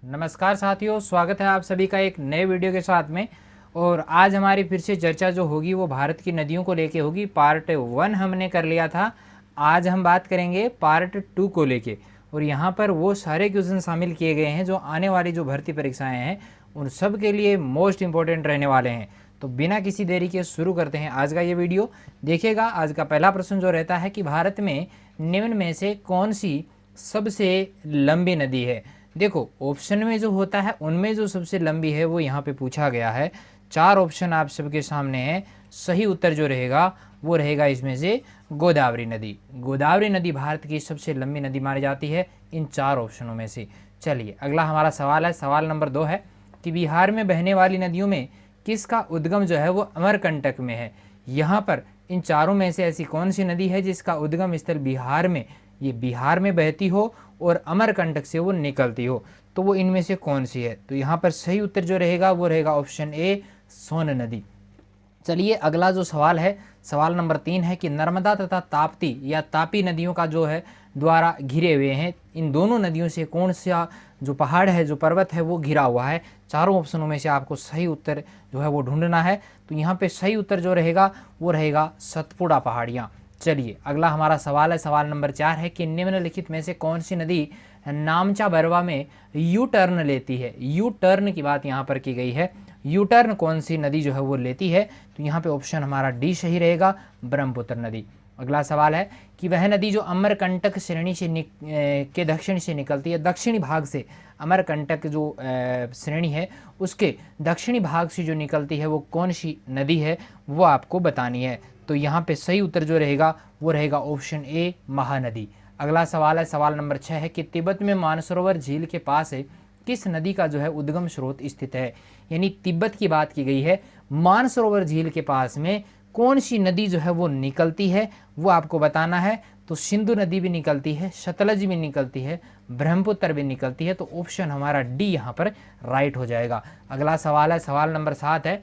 नमस्कार साथियों, स्वागत है आप सभी का एक नए वीडियो के साथ में। और आज हमारी फिर से चर्चा जो होगी वो भारत की नदियों को लेके होगी। पार्ट 1 हमने कर लिया था, आज हम बात करेंगे पार्ट 2 को लेके। और यहाँ पर वो सारे क्वेश्चन शामिल किए गए हैं जो आने वाली जो भर्ती परीक्षाएं हैं उन सब के लिए मोस्ट इंपॉर्टेंट रहने वाले हैं। तो बिना किसी देरी के शुरू करते हैं आज का ये वीडियो। देखिएगा, आज का पहला प्रश्न जो रहता है कि भारत में निम्न में से कौन सी सबसे लंबी नदी है। देखो, ऑप्शन में जो होता है उनमें जो सबसे लंबी है वो यहाँ पे पूछा गया है। 4 ऑप्शन आप सबके सामने हैं। सही उत्तर जो रहेगा वो रहेगा इसमें से गोदावरी नदी। गोदावरी नदी भारत की सबसे लंबी नदी मानी जाती है इन 4 ऑप्शनों में से। चलिए, अगला हमारा सवाल है, सवाल नंबर 2 है कि बिहार में बहने वाली नदियों में किसका उद्गम जो है वो अमरकंटक में है। यहाँ पर इन चारों में से ऐसी कौन सी नदी है जिसका उद्गम स्थल बिहार में, ये बिहार में बहती हो और अमरकंटक से वो निकलती हो, तो वो इनमें से कौन सी है। तो यहाँ पर सही उत्तर जो रहेगा वो रहेगा ऑप्शन ए, सोन नदी। चलिए, अगला जो सवाल है, सवाल नंबर 3 है कि नर्मदा तथा ताप्ती या तापी नदियों का जो है द्वारा घिरे हुए हैं, इन दोनों नदियों से कौन सा जो पहाड़ है, जो पर्वत है वो घिरा हुआ है। चारों ऑप्शनों में से आपको सही उत्तर जो है वो ढूंढना है। तो यहाँ पे सही उत्तर जो रहेगा वो रहेगा सतपुड़ा पहाड़ियाँ। चलिए, अगला हमारा सवाल है, सवाल नंबर 4 है कि निम्नलिखित में से कौन सी नदी नामचा बरवा में यू टर्न लेती है। यू टर्न की बात यहाँ पर की गई है। यू टर्न कौन सी नदी जो है वो लेती है, तो यहाँ पे ऑप्शन हमारा डी सही रहेगा, ब्रह्मपुत्र नदी। अगला सवाल है कि वह नदी जो अमरकंटक श्रेणी से के दक्षिण से निकलती है, दक्षिणी भाग से, अमरकंटक जो श्रेणी है उसके दक्षिणी भाग से जो निकलती है वो कौन सी नदी है, वो आपको बतानी है। तो यहाँ पे सही उत्तर जो रहेगा वो रहेगा ऑप्शन ए, महानदी। अगला सवाल है, सवाल नंबर 6 है कि तिब्बत में मानसरोवर झील के पास है किस नदी का जो है उद्गम स्रोत स्थित है। यानी तिब्बत की बात की गई है, मानसरोवर झील के पास में कौन सी नदी जो है वो निकलती है वो आपको बताना है। तो सिंधु नदी भी निकलती है, सतलज भी निकलती है, ब्रह्मपुत्र भी निकलती है। तो ऑप्शन हमारा डी यहाँ पर राइट हो जाएगा। अगला सवाल है, सवाल नंबर 7 है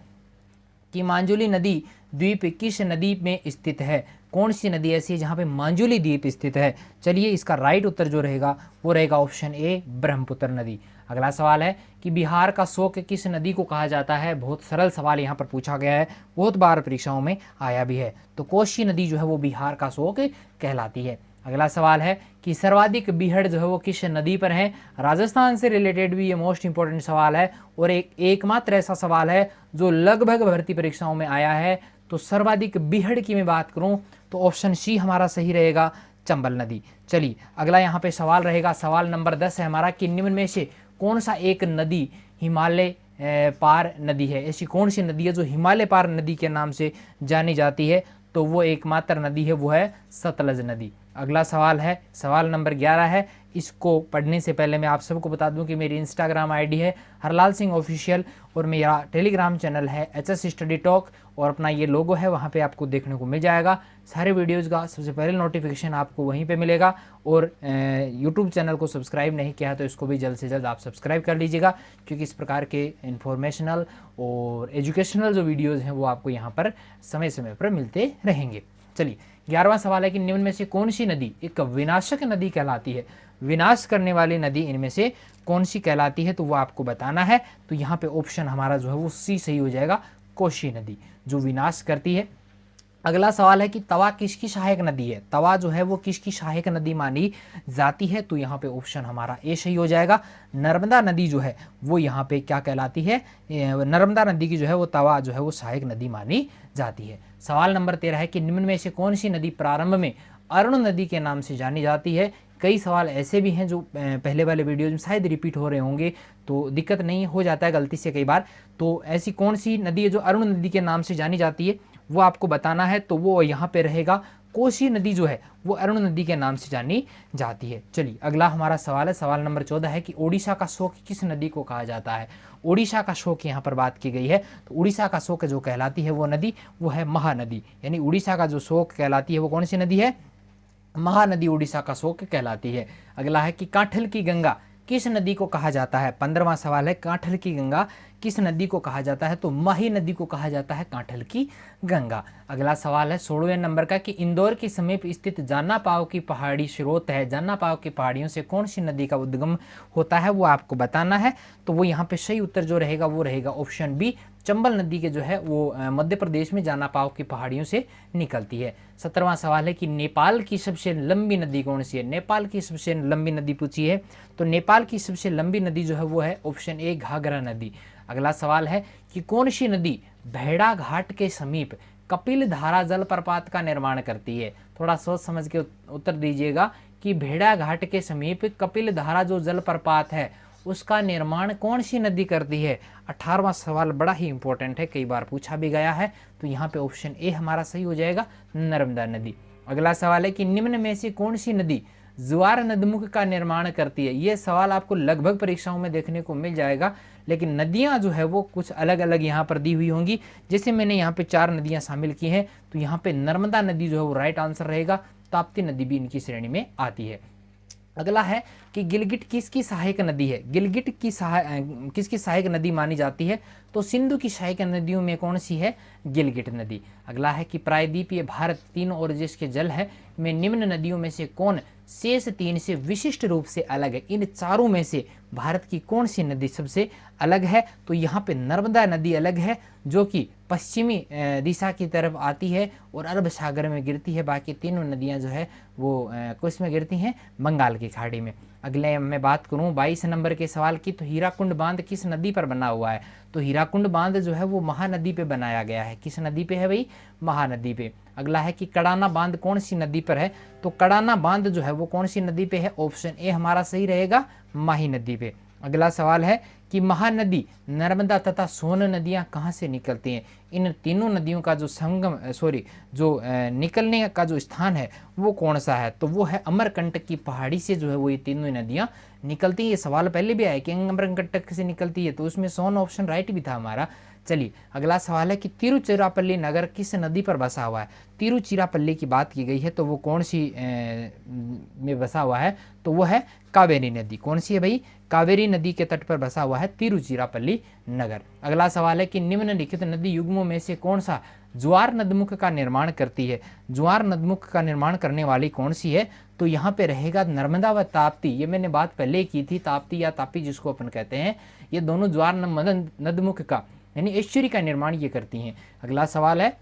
कि मांजुली नदी द्वीप किस नदी में स्थित है। कौन सी नदी ऐसी है जहाँ पे मांजुली द्वीप स्थित है। चलिए, इसका राइट उत्तर जो रहेगा वो रहेगा ऑप्शन ए, ब्रह्मपुत्र नदी। अगला सवाल है कि बिहार का शोक किस नदी को कहा जाता है। बहुत सरल सवाल यहाँ पर पूछा गया है, बहुत बार परीक्षाओं में आया भी है। तो कोसी नदी जो है वो बिहार का शोक कहलाती है। अगला सवाल है कि सर्वाधिक बीहड़ जो है वो किस नदी पर है। राजस्थान से रिलेटेड भी ये मोस्ट इंपॉर्टेंट सवाल है और एकमात्र ऐसा सवाल है जो लगभग भर्ती परीक्षाओं में आया है। तो सर्वाधिक बीहड़ की मैं बात करूं तो ऑप्शन सी हमारा सही रहेगा, चंबल नदी। चलिए, अगला यहाँ पे सवाल रहेगा, सवाल नंबर 10 है हमारा कि निम्न में से कौन सा एक नदी हिमालय पार नदी है। ऐसी कौन सी नदी है जो हिमालय पार नदी के नाम से जानी जाती है। तो वो एकमात्र नदी है वो है सतलज नदी। अगला सवाल है, सवाल नंबर 11 है। इसको पढ़ने से पहले मैं आप सबको बता दूं कि मेरी इंस्टाग्राम आईडी है हरलाल सिंह ऑफिशियल और मेरा टेलीग्राम चैनल है एचएस स्टडी टॉक और अपना ये लोगो है वहाँ पे आपको देखने को मिल जाएगा। सारे वीडियोज़ का सबसे पहले नोटिफिकेशन आपको वहीं पे मिलेगा। और यूट्यूब चैनल को सब्सक्राइब नहीं किया है तो इसको भी जल्द से जल्द आप सब्सक्राइब कर लीजिएगा, क्योंकि इस प्रकार के इन्फॉर्मेशनल और एजुकेशनल जो वीडियोज़ हैं वो आपको यहाँ पर समय समय पर मिलते रहेंगे। चलिए, 11वां सवाल है कि निम्न में से कौन सी नदी एक विनाशक नदी कहलाती है। विनाश करने वाली नदी इनमें से कौन सी कहलाती है, तो वो आपको बताना है। तो यहाँ पे ऑप्शन हमारा जो है वो सी सही हो जाएगा, कोशी नदी जो विनाश करती है। अगला सवाल है कि तवा किसकी सहायक नदी है। तवा जो है वो किसकी सहायक नदी मानी जाती है। तो यहाँ पे ऑप्शन हमारा ए सही हो जाएगा, नर्मदा नदी जो है वो यहाँ पे क्या कहलाती है, नर्मदा नदी की जो है वो तवा जो है वो सहायक नदी मानी जाती है। सवाल नंबर 13 है कि निम्न में से कौन सी नदी प्रारंभ में अरुण नदी के नाम से जानी जाती है। कई सवाल ऐसे भी हैं जो पहले वाले वीडियोज में शायद रिपीट हो रहे होंगे, तो दिक्कत नहीं, हो जाता है गलती से कई बार। तो ऐसी कौन सी नदी है जो अरुण नदी के नाम से जानी जाती है, वो आपको बताना है। तो वो यहाँ पे रहेगा, कोसी नदी जो है वो अरुण नदी के नाम से जानी जाती है। चलिए, अगला हमारा सवाल है, सवाल नंबर 14 है कि ओडिशा का शोक किस नदी को कहा जाता है। ओडिशा का शोक यहाँ पर बात की गई है। तो उड़ीसा का शोक जो कहलाती है वो नदी वो है महानदी। यानी उड़ीसा का जो शोक कहलाती है वो कौन सी नदी है, महानदी उड़ीसा का शोक कहलाती है। अगला है कि कांठल की गंगा किस नदी को कहा जाता है। 15वां सवाल है, कांठल की गंगा किस नदी को कहा जाता है? तो माही नदी को कहा जाता है कांठल की गंगा। अगला सवाल है 16वें नंबर का कि इंदौर के समीप स्थित जाना पाव की पहाड़ी स्रोत है, जाना पाव की पहाड़ियों से कौन सी नदी का उद्गम होता है वो आपको बताना है। तो वो यहाँ पे सही उत्तर जो रहेगा वो रहेगा ऑप्शन बी, चंबल नदी के जो है वो मध्य प्रदेश में जाना पाव की पहाड़ियों से निकलती है। 17वां सवाल है कि नेपाल की सबसे लंबी नदी कौन सी है? नेपाल की सबसे लंबी नदी पूछी है, तो नेपाल की सबसे लंबी नदी जो है वो है ऑप्शन ए, घाघरा नदी। अगला सवाल है कि कौन सी नदी भेड़ा घाट के समीप कपिल धारा जलप्रपात का निर्माण करती है? थोड़ा सोच समझ के उत्तर दीजिएगा कि भेड़ा घाट के समीप कपिल धारा जो जलप्रपात है उसका निर्माण कौन सी नदी करती है? 18वां सवाल बड़ा ही इंपॉर्टेंट है, कई बार पूछा भी गया है, तो यहाँ पे ऑप्शन ए हमारा सही हो जाएगा, नर्मदा नदी। अगला सवाल है कि निम्न में से कौन सी नदी ज्वार नदमुख का निर्माण करती है? ये सवाल आपको लगभग परीक्षाओं में देखने को मिल जाएगा, लेकिन नदियां जो है वो कुछ अलग अलग यहाँ पर दी हुई होंगी। जैसे मैंने यहाँ पे 4 नदियां शामिल की हैं, तो यहाँ पे नर्मदा नदी जो है वो राइट आंसर रहेगा, ताप्ती नदी भी इनकी श्रेणी में आती है। अगला है कि गिलगिट किसकी सहायक नदी है? गिलगिट की किसकी सहायक नदी मानी जाती है? तो सिंधु की सहायक नदियों में कौन सी है? गिलगिट नदी। अगला है कि प्रायद्वीपीय भारत तीनों ओर जिसके जल है में निम्न नदियों में से कौन शेष 3 से विशिष्ट रूप से अलग है? इन चारों में से भारत की कौन सी नदी सबसे अलग है? तो यहाँ पे नर्मदा नदी अलग है, जो कि पश्चिमी दिशा की तरफ आती है और अरब सागर में गिरती है। बाकी तीनों नदियाँ जो है वो किस में गिरती हैं? बंगाल की खाड़ी में। अगले मैं बात करूं 22 नंबर के सवाल की, तो हीराकुंड बांध किस नदी पर बना हुआ है? तो हीराकुंड बांध जो है वो महानदी पे बनाया गया है। किस नदी पे है भाई? महानदी पे। अगला है कि कड़ाना बांध कौन सी नदी पर है? तो कड़ाना बांध जो है वो कौन सी नदी पे है? ऑप्शन ए हमारा सही रहेगा, माही नदी पे। अगला सवाल है कि महानदी, नर्मदा तथा सोन नदियां कहाँ से निकलती हैं? इन तीनों नदियों का जो संगम निकलने का जो स्थान है वो कौन सा है? तो वो है अमरकंटक की पहाड़ी से जो है वो ये तीनों नदियां निकलती हैं। ये सवाल पहले भी आया कि अमरकंटक से निकलती है, तो उसमें सोन ऑप्शन राइट भी था हमारा। चलिए अगला सवाल है कि तिरुचिरापल्ली नगर किस नदी पर बसा हुआ है? तिरुचिरापल्ली की बात की गई है, तो वो कौन सी में बसा हुआ है? तो वो है कावेरी नदी। कौन सी है भाई? कावेरी नदी के तट पर बसा हुआ है तिरुचिरापल्ली नगर। अगला सवाल है कि निम्नलिखित नदी युग्मों में से कौन सा ज्वार नदमुख का निर्माण करती है? ज्वार नदमुख का निर्माण करने वाली कौन सी है? तो यहाँ पे रहेगा नर्मदा व ताप्ती। ये मैंने बात पहले ही की थी, ताप्ती या तापी जिसको अपन कहते हैं, ये दोनों ज्वार नदमुख का यानी एस्चुरी का निर्माण ये करती हैं। अगला सवाल है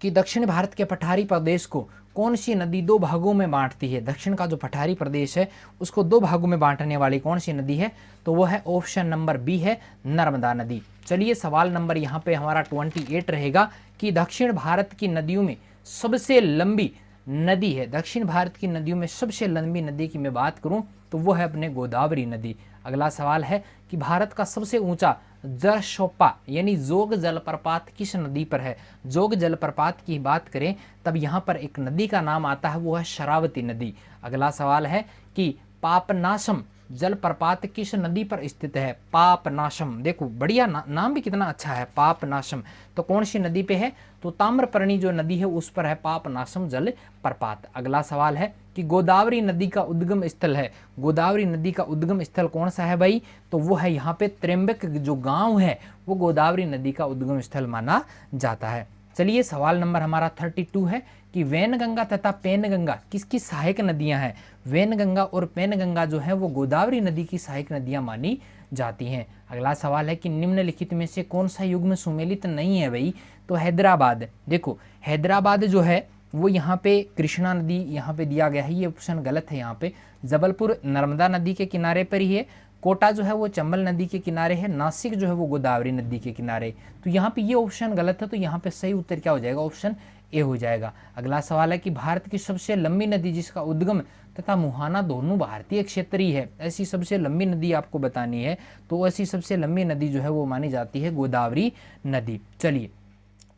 कि दक्षिण भारत के पठारी प्रदेश को कौन सी नदी 2 भागों में बांटती है? दक्षिण का जो पठारी प्रदेश है उसको 2 भागों में बांटने वाली कौन सी नदी है? तो वो है ऑप्शन नंबर बी है, नर्मदा नदी। चलिए सवाल नंबर यहाँ पे हमारा 28 रहेगा कि दक्षिण भारत की नदियों में सबसे लंबी नदी है। दक्षिण भारत की नदियों में सबसे लंबी नदी की मैं बात करूं तो वो है अपने गोदावरी नदी। अगला सवाल है कि भारत का सबसे ऊंचा जरसोप्पा यानी जोग जलप्रपात किस नदी पर है? जोग जलप्रपात की बात करें तब यहाँ पर एक नदी का नाम आता है, वो है शरावती नदी। अगला सवाल है कि पापनाशम जलप्रपात किस नदी पर स्थित है? पापनाशम, देखो बढ़िया नाम भी कितना अच्छा है, पापनाशम। तो कौन सी नदी पे है? तो ताम्रपर्णी जो नदी है उस पर है पापनाशम जलप्रपात। अगला सवाल है कि गोदावरी नदी का उद्गम स्थल है। गोदावरी नदी का उद्गम स्थल कौन सा है भाई? तो वो है यहाँ पे त्र्यंबक जो गांव है वो गोदावरी नदी का उद्गम स्थल माना जाता है। चलिए सवाल नंबर हमारा 32 है कि वैनगंगा तथा पैनगंगा किसकी सहायक नदियां हैं? वैनगंगा और पैनगंगा जो है वो गोदावरी नदी की सहायक नदियां मानी जाती हैं। अगला सवाल है कि निम्नलिखित में से कौन सा युग्म सुमेलित नहीं है भाई? तो हैदराबाद। देखो हैदराबाद जो है वो यहाँ पे कृष्णा नदी यहाँ पे दिया गया है, ये ऑप्शन गलत है। यहाँ पे जबलपुर नर्मदा नदी के किनारे पर ही है, कोटा जो है वो चंबल नदी के किनारे है, नासिक जो है वो गोदावरी नदी के किनारे। तो यहाँ पे ये ऑप्शन गलत है, तो यहाँ पे सही उत्तर क्या हो जाएगा? ऑप्शन ए हो जाएगा। अगला सवाल है कि भारत की सबसे लंबी नदी जिसका उद्गम तथा मुहाना दोनों भारतीय क्षेत्रीय है, ऐसी सबसे लंबी नदी आपको बतानी है, तो ऐसी सबसे लंबी नदी जो है वो मानी जाती है गोदावरी नदी। चलिए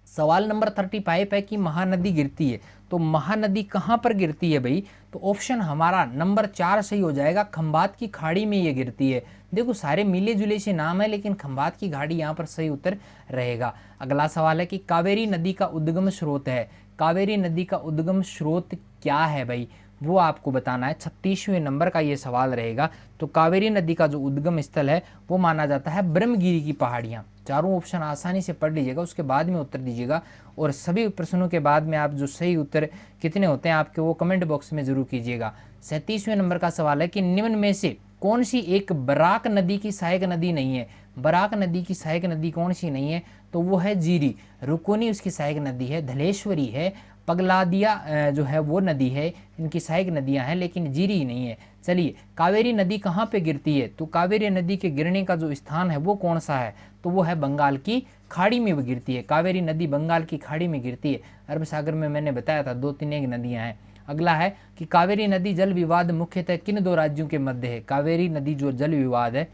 सवाल नंबर 35 है कि महानदी गिरती है, तो महानदी कहाँ पर गिरती है भाई? तो ऑप्शन हमारा नंबर 4 सही हो जाएगा, खंभात की खाड़ी में ये गिरती है। देखो सारे मिले जुले से नाम है, लेकिन खंभात की खाड़ी यहाँ पर सही उत्तर रहेगा। अगला सवाल है कि कावेरी नदी का उद्गम स्रोत है। कावेरी नदी का उद्गम स्रोत क्या है भाई? वो आपको बताना है। 36वें नंबर का ये सवाल रहेगा। तो कावेरी नदी का जो उद्गम स्थल है वो माना जाता है ब्रह्मगिरी की पहाड़ियाँ। चारों ऑप्शन आसानी से पढ़ लीजिएगा, उसके बाद में उत्तर दीजिएगा। और सभी प्रश्नों के बाद में आप जो सही उत्तर कितने होते हैं आपके, वो कमेंट बॉक्स में जरूर कीजिएगा। 37वें नंबर का सवाल है कि निम्न में से कौन सी एक बराक नदी की सहायक नदी नहीं है। बराक नदी की सहायक नदी कौन सी नहीं है, तो वो है जीरी। रुकोनी उसकी सहायक नदी है, धलेश्वरी है, पगलादिया जो है वो नदी है, इनकी सहायक नदियां हैं, लेकिन जीरी ही नहीं है। चलिए, कावेरी नदी कहाँ पे गिरती है, तो कावेरी नदी के गिरने का जो स्थान है वो कौन सा है, तो वो है बंगाल की खाड़ी में वो गिरती है। कावेरी नदी बंगाल की खाड़ी में गिरती है। अरब सागर में मैंने बताया था 2-3 एक नदियां हैं। अगला है कि कावेरी नदी जल विवाद मुख्यतः किन 2 राज्यों के मध्य है। कावेरी नदी जो जल विवाद है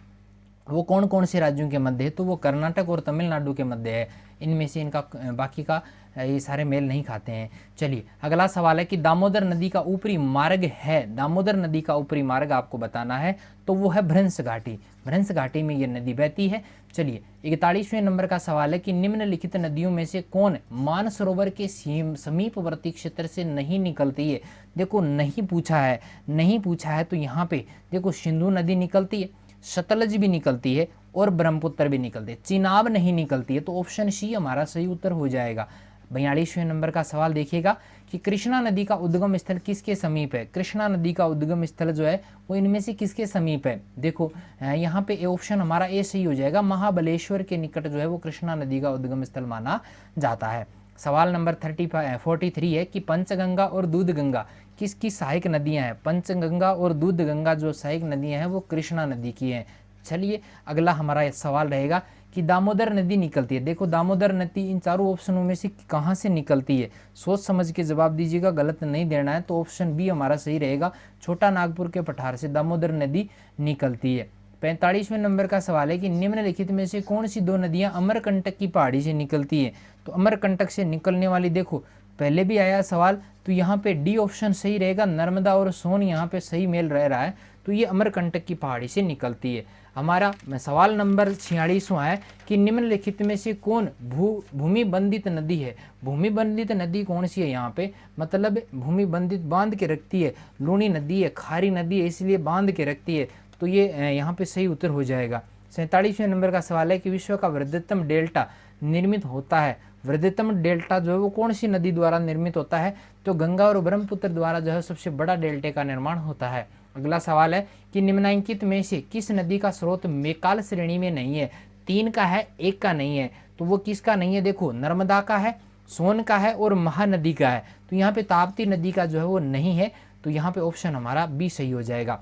वो कौन कौन से राज्यों के मध्य है, तो वो कर्नाटक और तमिलनाडु के मध्य है। इनमें से इनका बाकी का ये सारे मेल नहीं खाते हैं। चलिए, अगला सवाल है कि दामोदर नदी का ऊपरी मार्ग है। दामोदर नदी का ऊपरी मार्ग आपको बताना है, तो वो है भ्रंश घाटी। भ्रंश घाटी में ये नदी बहती है। चलिए, 41वें नंबर का सवाल है कि निम्नलिखित नदियों में से कौन मानसरोवर के समीपवर्ती क्षेत्र से नहीं निकलती है। देखो, नहीं पूछा है तो यहाँ पे देखो सिंधु नदी निकलती है, सतलज भी निकलती है और ब्रह्मपुत्र भी निकलती है। चिनाब नहीं निकलती है, तो ऑप्शन सी हमारा सही उत्तर हो जाएगा। 42वें नंबर का सवाल देखिएगा कि कृष्णा नदी का उद्गम स्थल किसके समीप है। कृष्णा नदी का उद्गम स्थल जो है वो इनमें से किसके समीप है। देखो, यहाँ पे ऑप्शन हमारा ए सही हो जाएगा। महाबलेश्वर के निकट जो है वो कृष्णा नदी का उद्गम स्थल माना जाता है। सवाल नंबर 43 है कि पंचगंगा और दूधगंगा किसकी सहायक नदियां हैं। पंचगंगा और दूधगंगा जो सहायक नदियां हैं वो कृष्णा नदी की हैं। चलिए, अगला हमारा सवाल रहेगा कि दामोदर नदी निकलती है। देखो, दामोदर नदी इन चारों ऑप्शनों में से कहाँ से निकलती है, सोच समझ के जवाब दीजिएगा, गलत नहीं देना है। तो ऑप्शन बी हमारा सही रहेगा। छोटा नागपुर के पठार से दामोदर नदी निकलती है। 45वें नंबर का सवाल है कि निम्नलिखित में से कौन सी 2 नदियां अमरकंटक की पहाड़ी से निकलती है। तो अमरकंटक से निकलने वाली, देखो पहले भी आया सवाल, तो यहाँ पे डी ऑप्शन सही रहेगा। नर्मदा और सोन यहाँ पे सही मेल रह रहा है, तो ये अमरकंटक की पहाड़ी से निकलती है। हमारा सवाल नंबर 46वां है कि निम्नलिखित में से कौन भूमि बंधित नदी है। भूमि बंधित नदी कौन सी है, यहाँ पे मतलब भूमि बंधित बांध के रखती है। लूणी नदी है, खारी नदी है, इसलिए बांध के रखती है, तो ये यहाँ पे सही उत्तर हो जाएगा। 47वें नंबर का सवाल है कि विश्व का वृहत्तम डेल्टा निर्मित होता है। वृहत्तम डेल्टा जो है वो कौन सी नदी द्वारा निर्मित होता है, तो गंगा और ब्रह्मपुत्र द्वारा जो है सबसे बड़ा डेल्टे का निर्माण होता है। अगला सवाल है कि निम्नलिखित में से किस नदी का स्रोत मेकाल श्रेणी में नहीं है। 3 का है, 1 का नहीं है, तो वो किसका नहीं है। देखो, नर्मदा का है, सोन का है और महानदी का है। तो यहाँ पे ताप्ती नदी का जो है वो नहीं है, तो यहाँ पे ऑप्शन हमारा बी सही हो जाएगा।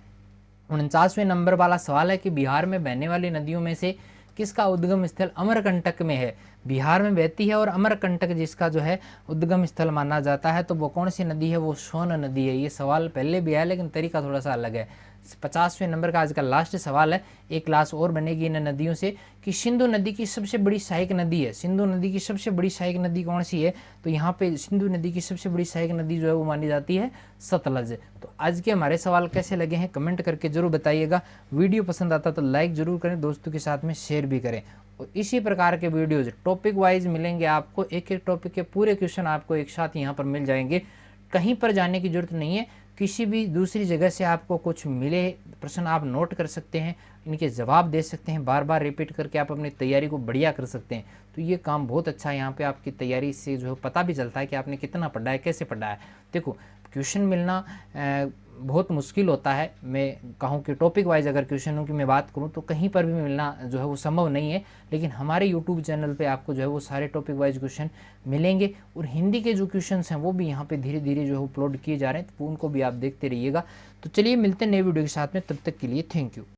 49वें नंबर वाला सवाल है कि बिहार में बहने वाली नदियों में से किसका उद्गम स्थल अमरकंटक में है। बिहार में बहती है और अमरकंटक जिसका जो है उद्गम स्थल माना जाता है, तो वो कौन सी नदी है, वो सोन नदी है। ये सवाल पहले भी आया लेकिन तरीका थोड़ा सा अलग है। 50वें नंबर का आज का लास्ट सवाल है, एक क्लास और बनेगी इन नदियों से, कि सिंधु नदी की सबसे बड़ी सहायक नदी है। सिंधु नदी की सबसे बड़ी सहायक नदी कौन सी है, तो यहाँ पे सिंधु नदी की सबसे बड़ी सहायक नदी जो है वो मानी जाती है सतलज। तो आज के हमारे सवाल कैसे लगे हैं कमेंट करके जरूर बताइएगा। वीडियो पसंद आता तो लाइक जरूर करें, दोस्तों के साथ में शेयर भी करें। और इसी प्रकार के वीडियोज टॉपिक वाइज मिलेंगे आपको, एक एक टॉपिक के पूरे क्वेश्चन आपको एक साथ यहाँ पर मिल जाएंगे। कहीं पर जाने की जरूरत नहीं है, किसी भी दूसरी जगह से आपको कुछ मिले प्रश्न आप नोट कर सकते हैं, इनके जवाब दे सकते हैं, बार बार रिपीट करके आप अपनी तैयारी को बढ़िया कर सकते हैं। तो ये काम बहुत अच्छा है, यहाँ पे आपकी तैयारी से जो है पता भी चलता है कि आपने कितना पढ़ा है, कैसे पढ़ा है। देखो, क्वेश्चन मिलना बहुत मुश्किल होता है। मैं कहूँ कि टॉपिक वाइज अगर क्वेश्चनों की मैं बात करूँ तो कहीं पर भी मिलना जो है वो संभव नहीं है, लेकिन हमारे यूट्यूब चैनल पे आपको जो है वो सारे टॉपिक वाइज क्वेश्चन मिलेंगे। और हिंदी के जो क्वेश्चन हैं वो भी यहाँ पे धीरे धीरे जो है अपलोड किए जा रहे हैं, तो उनको भी आप देखते रहिएगा। तो चलिए मिलते हैं नए वीडियो के साथ में, तब तक के लिए थैंक यू।